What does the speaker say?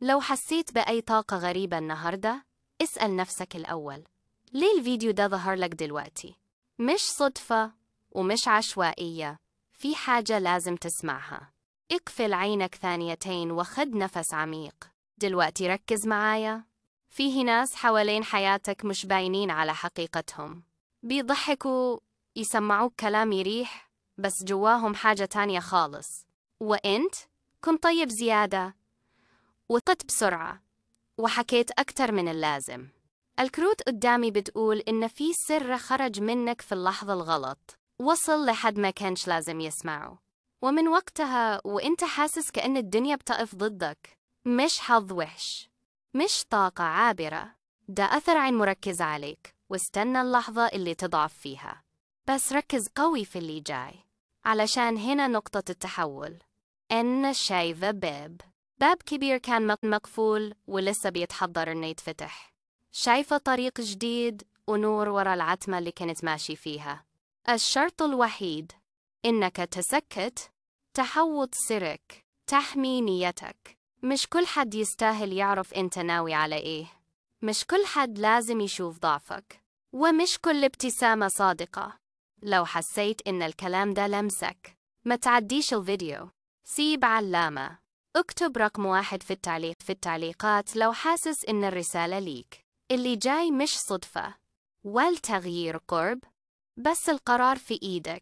لو حسيت بأي طاقة غريبة النهاردة، اسأل نفسك الأول: ليه الفيديو ده ظهر لك دلوقتي؟ مش صدفة ومش عشوائية، في حاجة لازم تسمعها. اقفل عينك ثانيتين وخد نفس عميق. دلوقتي ركز معايا. فيه ناس حوالين حياتك مش باينين على حقيقتهم، بيضحكوا، يسمعوك كلام يريح، بس جواهم حاجة تانية خالص. وإنت كنت طيب زيادة، وطت بسرعة، وحكيت أكتر من اللازم. الكروت قدامي بتقول إن في سر خرج منك في اللحظة الغلط، وصل لحد ما كانش لازم يسمعه، ومن وقتها وإنت حاسس كأن الدنيا بتقف ضدك. مش حظ وحش، مش طاقة عابرة، ده أثر عين مركز عليك، واستنى اللحظة اللي تضعف فيها. بس ركز قوي في اللي جاي، علشان هنا نقطة التحول. أنا شايفة باب كبير كان مقفول ولسه بيتحضر إنه يتفتح. شايفة طريق جديد ونور ورا العتمة اللي كنت ماشي فيها. الشرط الوحيد إنك تسكت، تحوط سرك، تحمي نيتك. مش كل حد يستاهل يعرف أنت ناوي على إيه. مش كل حد لازم يشوف ضعفك، ومش كل ابتسامة صادقة. لو حسيت إن الكلام ده لمسك، ما تعديش الفيديو، سيب علامة، اكتب رقم 1 في التعليقات لو حاسس إن الرسالة ليك. اللي جاي مش صدفة، والتغيير قرب، بس القرار في إيدك.